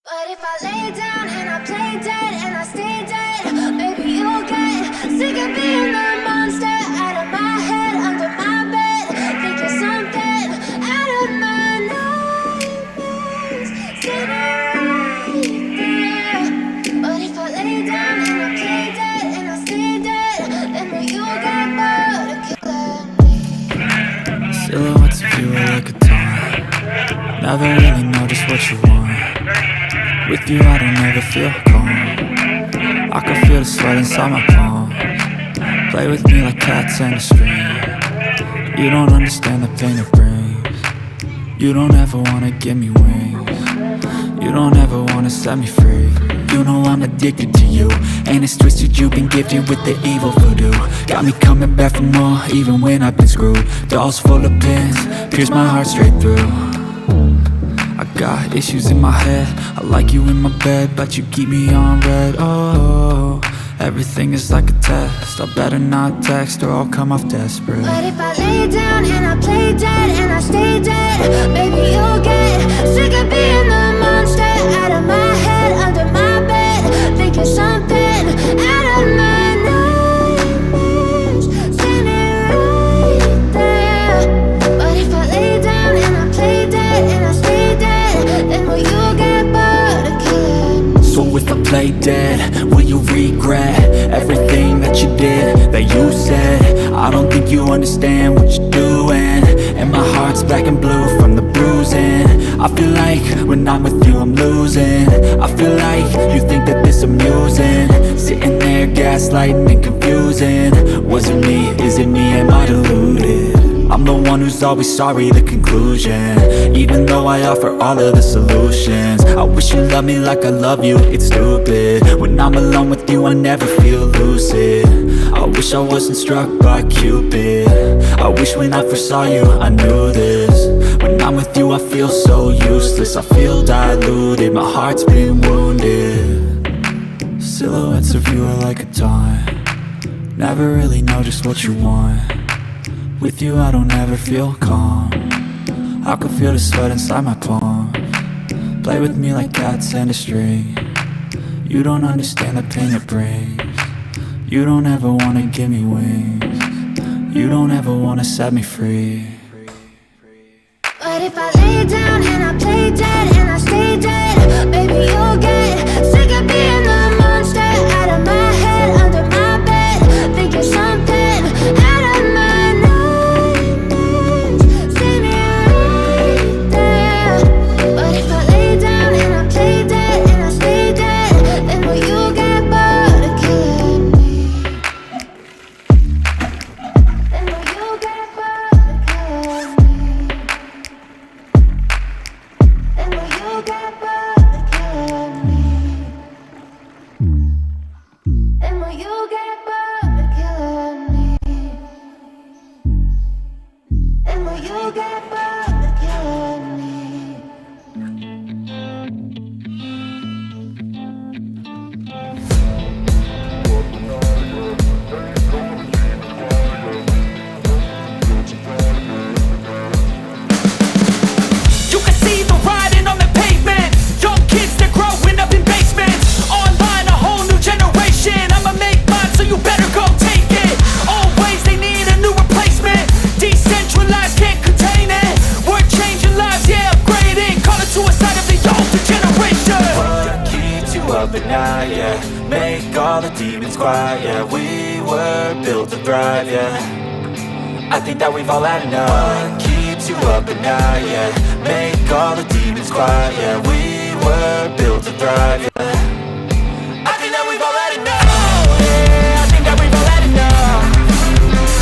But if I lay down and I play dead and I stay dead, maybe you'll get sick of being the monster out of my head, under my bed, thinking something out of my nightmares, sitting right there. But if I lay down and I play dead and I stay dead, then will you get bored of killing me? Silhouettes of you are like a taunt. Never really know just what you want. With you I don't ever feel calm. I can feel the sweat inside my palms. Play with me like cats and a string. You don't understand the pain it brings. You don't ever wanna give me wings. You don't ever wanna set me free. You know I'm addicted to you, and it's twisted, you've been gifted with the evil voodoo. Got me coming back for more, even when I've been screwed. Dolls full of pins, pierce my heart straight through. I got issues in my head, I like you in my bed, but you keep me on red. Oh, everything is like a test, I better not text or I'll come off desperate. But if I lay down and I play dead and I stay dead, maybe you'll get sick of being the monster out of my head, under my bed, thinking something out of my nightmares, sitting right there. But if I lay down and I play dead and I stay dead, then will you get bored of killing me? So if I play dead, will you regret everything that you did, that you said? I don't think you understand what you're doing, and my heart's black and blue from the bruising. I feel like when I'm with you I'm losing. I feel like you think that this amusing, sitting there gaslighting and confusing. Was it me? Is it me? Am I deluded? I'm the one who's always sorry, the conclusion, even though I offer all of the solutions. I wish you loved me like I love you, it's stupid. When I'm alone with you I never feel lucid. I wish I wasn't struck by Cupid. I wish when I first saw you I knew this. When I'm with you I feel so useless, I feel diluted, my heart's been wounded. Silhouettes of you are like a taunt. Never really know just what you want. With you I don't ever feel calm. I can feel the sweat inside my palms. Play with me like cats and a string. You don't understand the pain it brings. You don't ever wanna give me wings. You don't ever wanna set me free. But if I lay down and I play dead and I stay dead, maybe you'll get sick of being the monster out of my head, under my bed, thinking something out of my nightmares, sitting right there. But if I lay down and I play dead and I stay dead, then will you get bored of killing me? Then will you get bored of killing me? Then will you get bored of killing me? Then will you get bored of killing me? Then will you get bored of killing me? You can see the writing on the pavement. Young kids, they're growing up in basements. Online, a whole new generation. I'ma make mine, so you better go take it. Always, they need a new replacement. Decentralized, can't contain it. We're changing lives, yeah, upgrading. Call it suicide of the older generation. What keeps you up at night, yeah? Make all the demons quiet, yeah. We were built to thrive, yeah. I think that we've all had enough. What keeps you up at night, yeah? Make all the demons quiet, yeah. We were built to thrive, yeah. I think that we've all had enough. Yeah, I think that we've all had enough.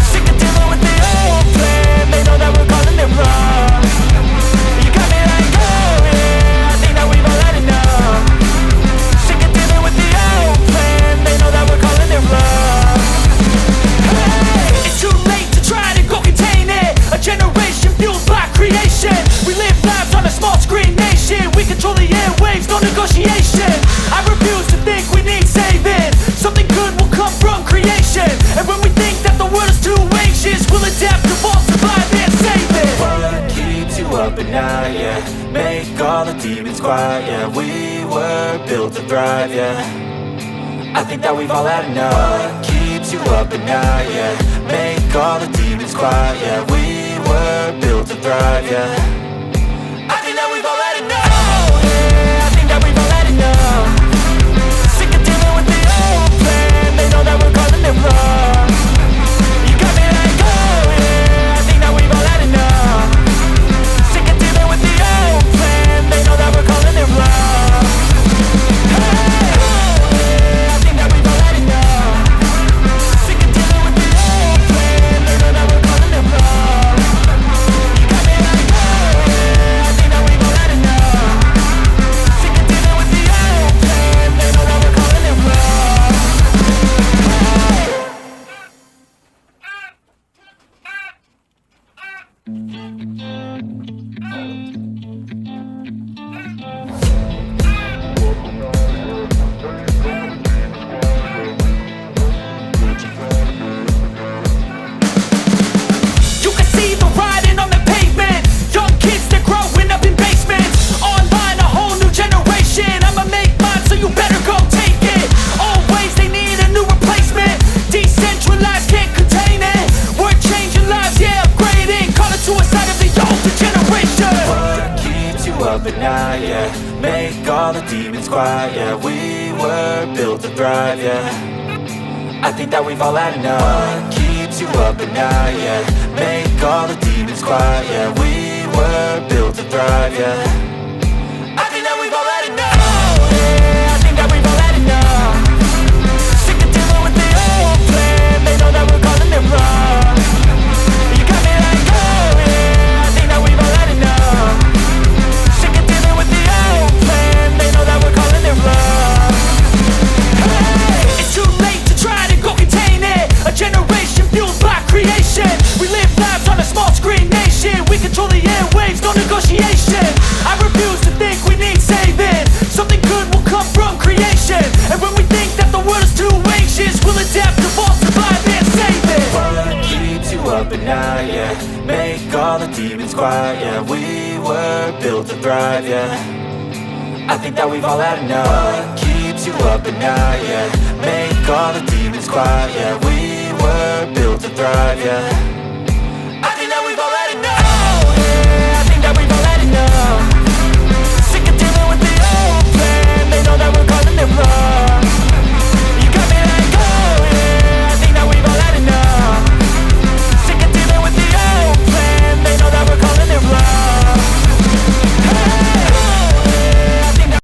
Sick of dealing with the old plan. They know that we're calling it wrong. You got me like, oh yeah, I think that we've all had enough. Sick of dealing with the old plan. They know that we're calling it wrong. Hey, it's too late to try to go contain it. A generation fueled by creation. We live lives on a small screen nation. We control the were built to thrive, yeah. I think that we've all had enough. What keeps you up at night, yeah? Make all the demons quiet, yeah. We were built to thrive, yeah. I think that we've all had enough. Oh yeah, I think that we've all had enough. Sick of dealing with the old plan. They know that we're calling it wrong. You got me like, oh yeah, I think that we've all had enough. Sick of dealing with the old plan. They know that we're calling it wrong. Hey, oh yeah, I think that we've all had enough. Sick of dealing with the old plan. They know that we're calling it wrong. You got me like, oh yeah, I think that we've all had enough. Sick of dealing with the old plan. They know that we're calling it wrong. You can see the writing on the pavement. Young kids, they're growing up in basements. Online, a whole new generation. I'ma make mine, so you better go take it. Always, they need a new replacement. Decentralized, can't contain it. We're changing lives, yeah, upgrading. Call it suicide of the older generation. What keeps you up at night, yeah? Make all the demons quiet, yeah. We were built to thrive, yeah. I think that we've all had enough. What keeps you up at night, yeah? Make all the demons quiet, yeah. We were built to thrive, yeah. I think that we've all had enough. Oh yeah, I think that we've all had enough. Sick of dealing with the old plan. They know that we're calling it wrong. You got me like, oh yeah, I think that we've all had enough. Sick of dealing with the old plan. They know that we're calling it wrong. Hey, It's too late to try to go contain it. A generation fueled by creation. We live lives on a small screen nation. We control the airwaves, no negotiation. I refuse to think we need saving. Something good will come from creation. And when we think that the world is too anxious, we'll adapt, evolve, survive, and save it. What keeps you up at night, yeah? Make all the demons quiet, yeah. We were built to thrive, yeah. I think that we've all had enough. What keeps you up at night, yeah? Make all the demons quiet, yeah. We were built to thrive, yeah.